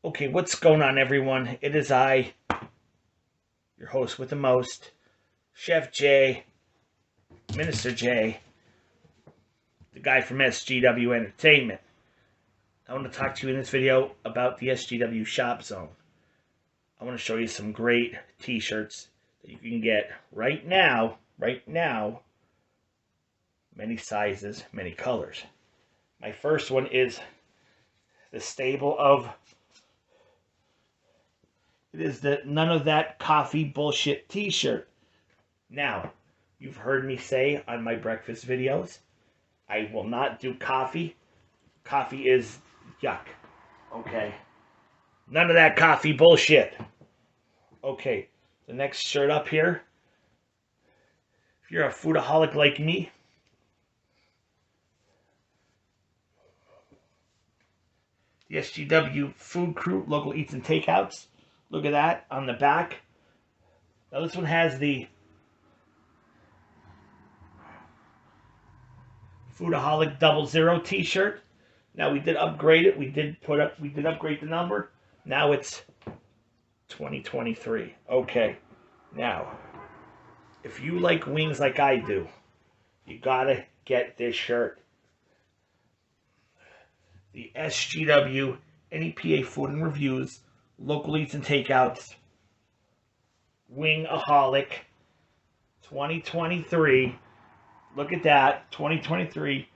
Okay, what's going on, everyone? It is I, your host with the most, Chef J, Minister J, the guy from SGW Entertainment. I want to talk to you in this video about the SGW Shop Zone. I want to show you some great t-shirts that you can get right now, many sizes, many colors. My first one is the stable of It is the None of That Coffee Bullshit t-shirt. Now, you've heard me say on my breakfast videos, I will not do coffee. Coffee is yuck. Okay. None of that coffee bullshit. Okay. The next shirt up here. If you're a foodaholic like me, the SGW Food Crew Local Eats and Takeouts. Look at that on the back. Now this one has the Foodaholic 00 t-shirt. Now we did upgrade it. We did upgrade the number. Now it's 2023. Okay. Now, if you like wings like I do, you gotta get this shirt. The SGW NEPA Food and Reviews Local Eats and Takeouts Wingaholic 2023. Look at that, 2023.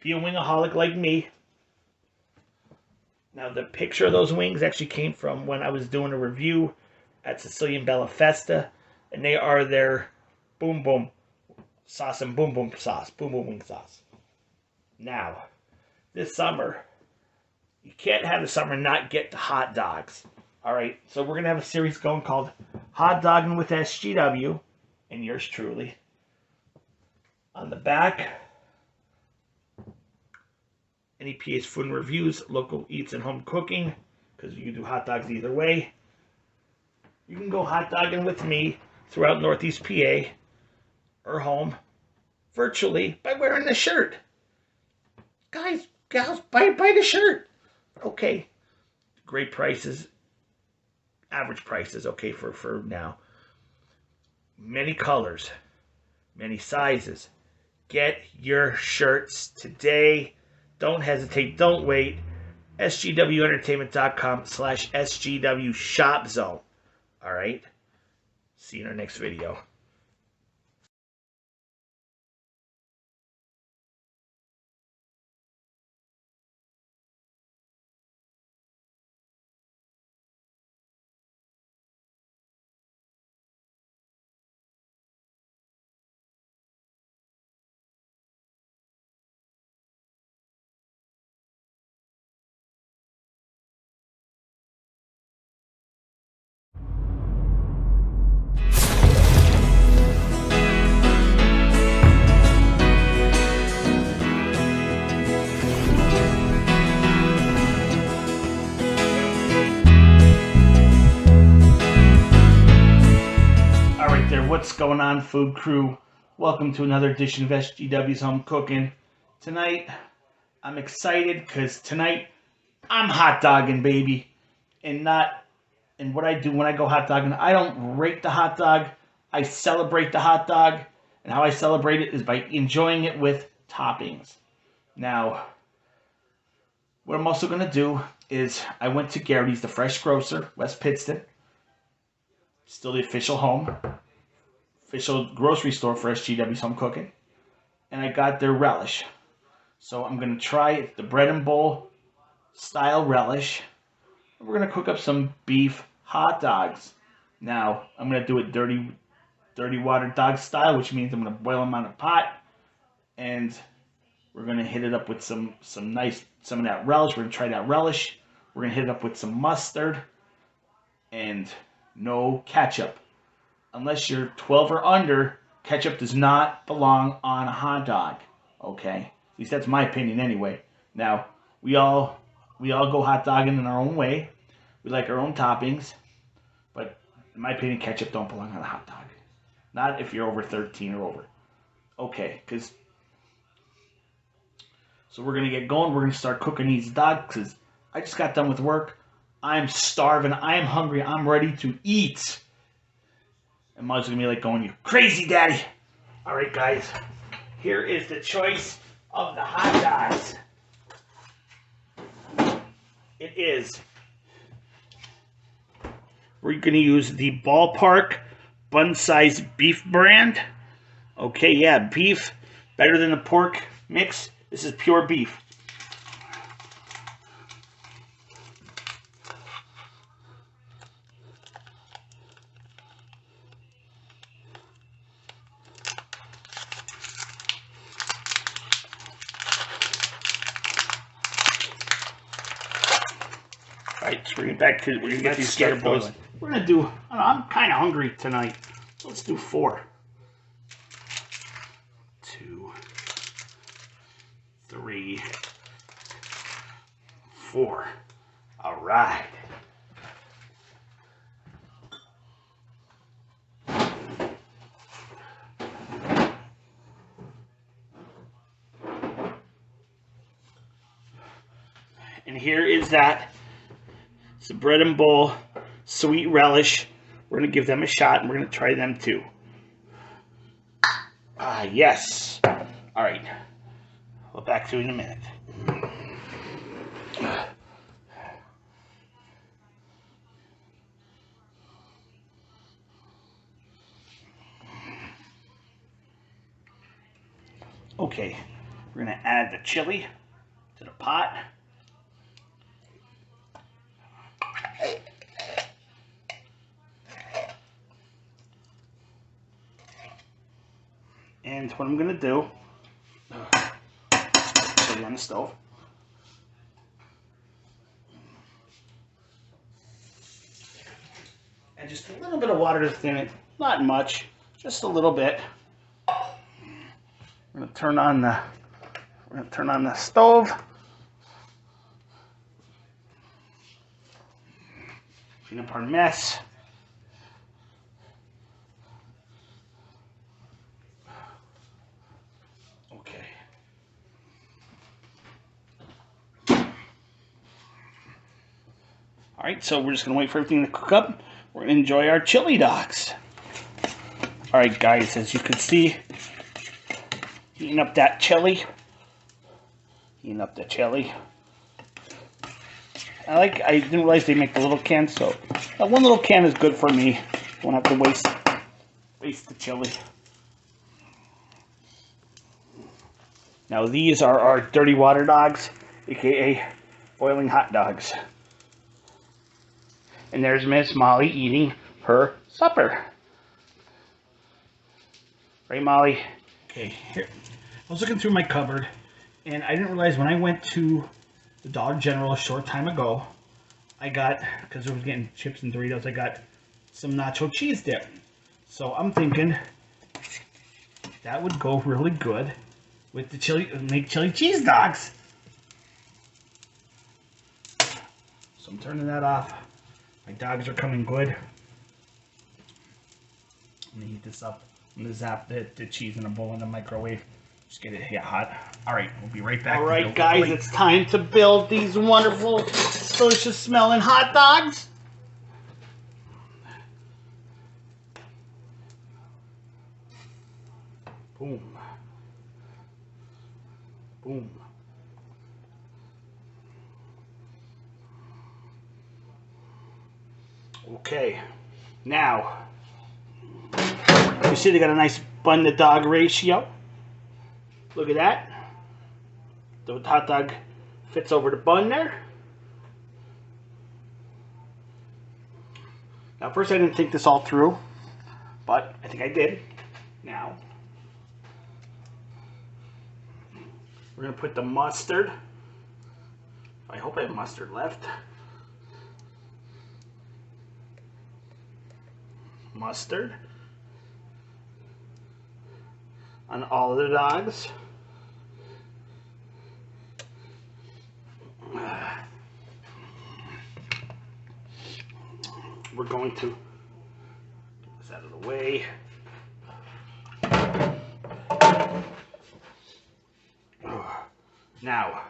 Be a wingaholic like me. Now, the picture of those wings actually came from when I was doing a review at Sicilian Bella Festa, and they are their boom boom sauce and boom boom sauce, boom boom wing sauce. Now, this summer, you can't have the summer not get the hot dogs. All right, so we're gonna have a series going called Hot Doggin with SGW, and yours truly. On the back, NEPA's Food and Reviews, Local Eats and Home Cooking, because you can do hot dogs either way. You can go hot dogging with me throughout Northeast PA or home virtually by wearing the shirt. Guys, gals, buy the shirt. Okay. Great prices. Average prices, okay, for now. Many colors. Many sizes. Get your shirts today. Don't hesitate. Don't wait. SGWentertainment.com/SGW Shop Zone. All right. See you in our next video. What's going on, food crew? Welcome to another edition of SGW's Home Cooking. Tonight, I'm excited because tonight I'm hot dogging, baby. And what I do when I go hot dogging, I don't rate the hot dog. I celebrate the hot dog. And how I celebrate it is by enjoying it with toppings. Now, what I'm also going to do is I went to Garrity's, the fresh grocer, West Pittston. Still the official grocery store for SGW's Home Cooking, and I got their relish. So I'm going to try the bread and bowl style relish. We're going to cook up some beef hot dogs. Now, I'm going to do it dirty water dog style, which means I'm going to boil them on a pot, and we're going to hit it up with some of that relish. We're going to try that relish. We're going to hit it up with some mustard and no ketchup. Unless you're 12 or under, ketchup does not belong on a hot dog. Okay? At least that's my opinion anyway. Now, we all go hot dogging in our own way. We like our own toppings. But in my opinion, ketchup don't belong on a hot dog. Not if you're over 13 or over. Okay, so we're going to get going. We're going to start cooking these dogs because I just got done with work. I'm starving. I'm hungry. I'm ready to eat. And Mug's gonna be like going, "You crazy, Daddy." All right, guys. Here is the choice of the hot dogs. It is. We're gonna use the Ballpark bun size beef brand. Okay, yeah, beef. Better than the pork mix. This is pure beef. Alright, so we're gonna get these scatter boys. We're gonna do, I'm kind of hungry tonight. So let's do 4. 2, 3, 4. Alright. And here is that. It's a bread and bowl, sweet relish. We're going to give them a shot, and we're going to try them too. Ah, yes. All right. We'll back to you in a minute. Okay, we're going to add the chili to the pot. And what I'm going to do, chili on the stove. And just a little bit of water to thin it. Not much, just a little bit. We're going to turn on the stove. Peanut butter mess. Okay. All right, so we're just gonna wait for everything to cook up. We're gonna enjoy our chili dogs. All right, guys, as you can see, heating up that chili. Heating up the chili. I didn't realize they make the little cans, so that one little can is good for me. Won't have to waste the chili. Now these are our dirty water dogs, aka boiling hot dogs. And there's Miss Molly eating her supper. Right, Molly? Okay, here. I was looking through my cupboard, and I didn't realize when I went to the Dollar General a short time ago, I got, because I was getting chips and Doritos, I got some nacho cheese dip. So I'm thinking that would go really good with the chili, make chili cheese dogs. So I'm turning that off. My dogs are coming good. I'm gonna heat this up. I'm gonna zap the cheese in a bowl in the microwave. Just get it hot. All right, we'll be right back. All right, guys, it's time to build these wonderful, delicious smelling hot dogs. Boom. Boom. Okay, now, you see they got a nice bun to dog ratio. Look at that. The hot dog fits over the bun there. Now, first I didn't think this all through, but I think I did. Now, we're going to put the mustard. I hope I have mustard left. Mustard on all of the dogs. We're going to get this out of the way. Now,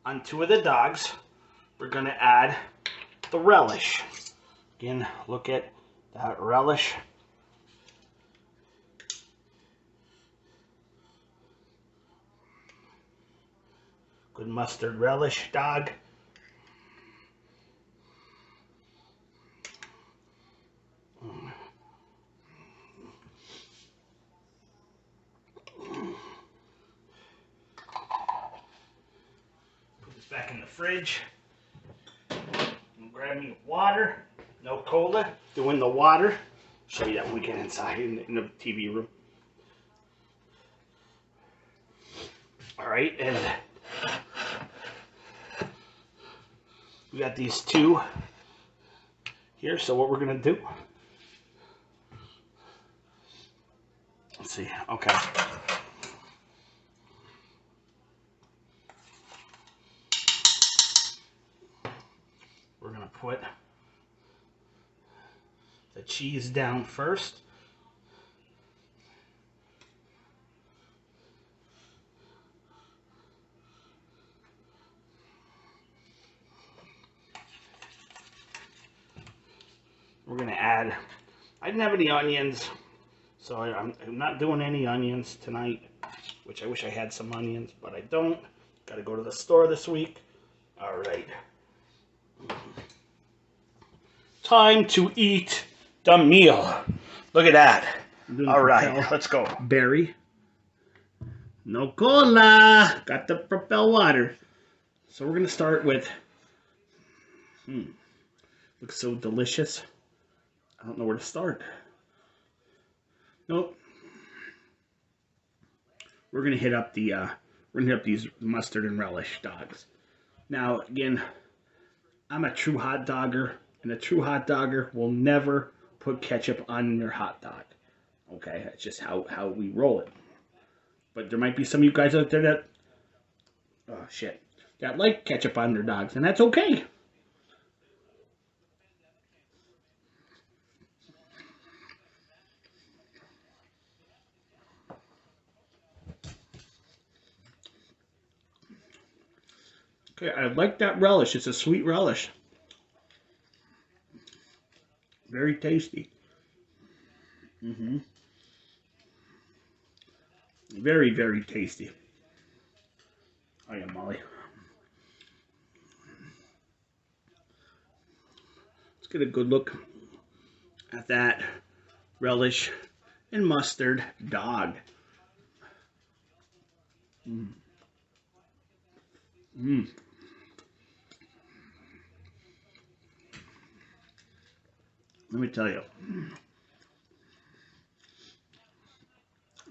on 2 of the dogs, we're going to add the relish. Again, look at that relish. Good mustard relish, dog. Put this back in the fridge. And grab me water. No cola. Doing the water. Show you that when we get inside in the TV room. Alright, and we got these two here. So what we're going to do. Let's see. Okay. We're going to put the cheese down first. We're going to add, I didn't have any onions, so I'm not doing any onions tonight, which I wish I had some onions, but I don't. Got to go to the store this week. All right. Time to eat the meal. Look at that. All right, let's go. Berry. No cola. Got the Propel water. So we're going to start with, looks so delicious. I don't know where to start. Nope. We're gonna hit up the these mustard and relish dogs. Now again, I'm a true hot dogger, and a true hot dogger will never put ketchup on their hot dog. Okay, that's just how we roll it. But there might be some of you guys out there that that like ketchup on their dogs, and that's okay. Okay, I like that relish. It's a sweet relish. Very tasty. Very, very tasty. Oh yeah, Molly. Let's get a good look at that relish and mustard dog. Let me tell you,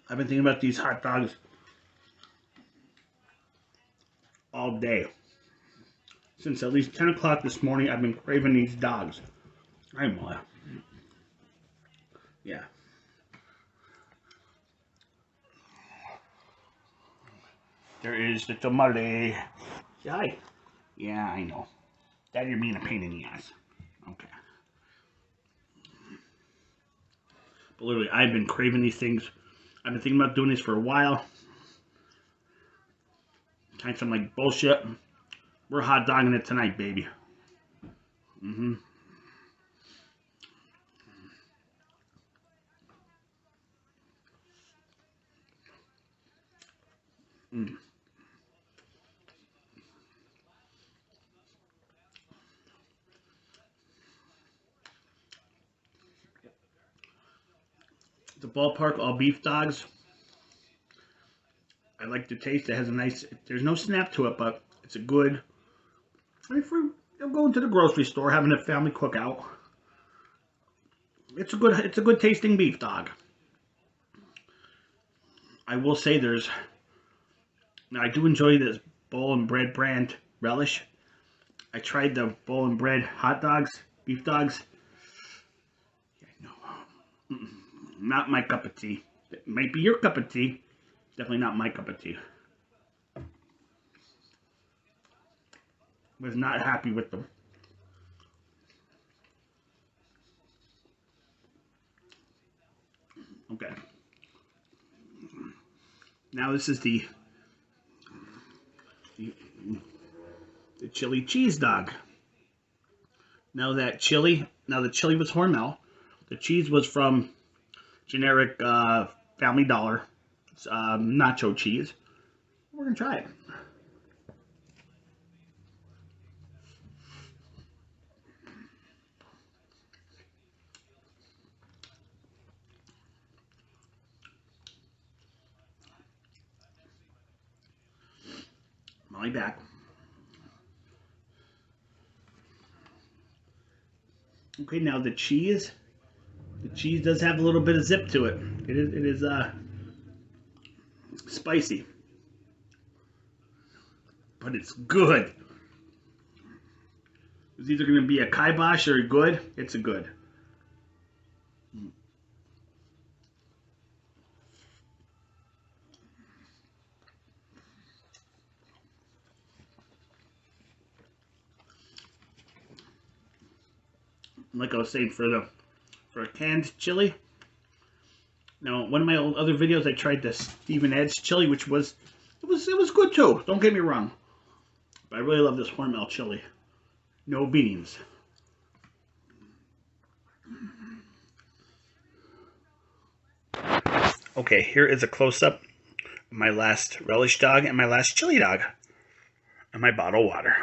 I've been thinking about these hot dogs all day. Since at least 10 o'clock this morning, I've been craving these dogs. I'm yeah. There is the tamale. Hi. Yeah, I know. That you're being a pain in the ass. Okay. But literally, I've been craving these things. I've been thinking about doing this for a while. Kind of like bullshit. We're hot dogging it tonight, baby. The ballpark all beef dogs. I like the taste. It has a nice, there's no snap to it, but it's a good, if you're going to the grocery store, having a family cookout, it's a good tasting beef dog. I will say now I do enjoy this bowl and bread brand relish. I tried the bowl and bread hot dogs, beef dogs. Yeah, no, not my cup of tea. It might be your cup of tea. Definitely not my cup of tea. Was not happy with them. Okay. Now this is the chili cheese dog. Now the chili was Hormel. The cheese was from generic Family Dollar nacho cheese. We're gonna try it. Molly back. Okay, now the cheese. The cheese does have a little bit of zip to it. It is spicy, but it's good. It's either going to be a kibosh or a good. It's a good. Like I was saying, for a canned chili. Now, one of my other videos, I tried the Stephen Ed's chili, which was good too. Don't get me wrong, but I really love this Hormel chili. No beans. Okay, here is a close-up of my last relish dog and my last chili dog, and my bottle of water.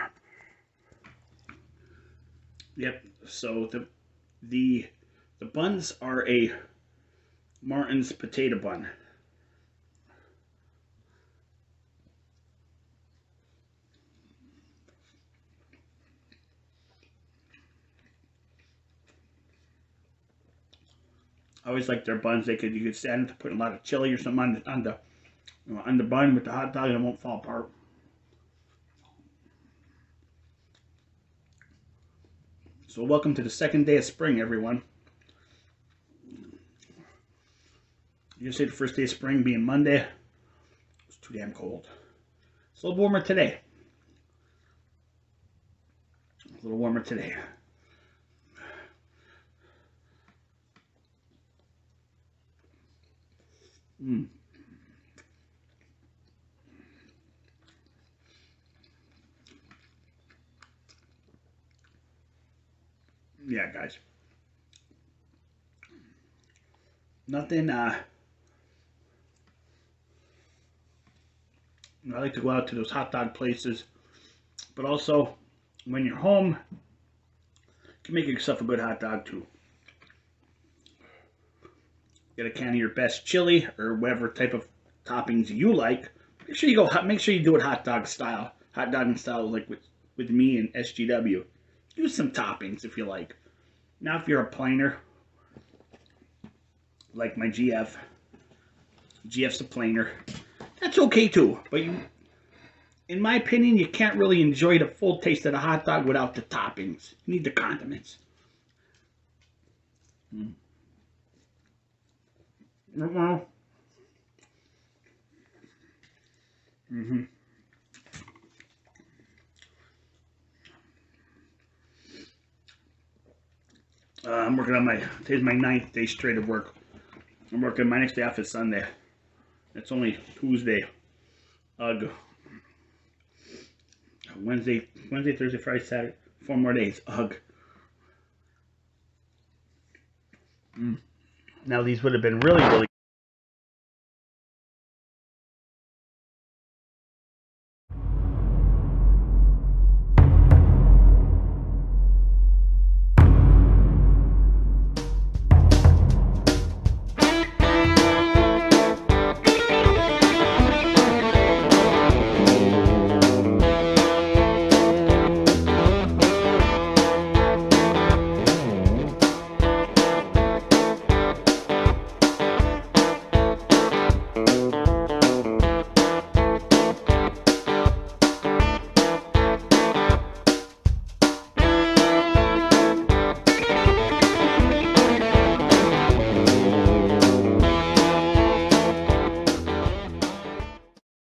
Yep. So the buns are a Martin's potato bun. I always like their buns. You could stand to put a lot of chili or something on the bun with the hot dog, and it won't fall apart. So welcome to the second day of spring, everyone. You say the first day of spring being Monday. It's too damn cold. It's a little warmer today. A little warmer today. Yeah, guys. Nothing, I like to go out to those hot dog places, but also when you're home, you can make yourself a good hot dog too. Get a can of your best chili or whatever type of toppings you like. Make sure you do it hot dogging style, like with me and SGW. Use some toppings if you like. Now, if you're a plainer, like my GF's a plainer, that's okay too. But in my opinion, you can't really enjoy the full taste of the hot dog without the toppings. You need the condiments. I'm working on today's my 9th day straight of work. I'm working my next day off is Sunday. It's only Tuesday. Ugh. Wednesday, Thursday, Friday, Saturday. 4 more days. Ugh. Now these would have been really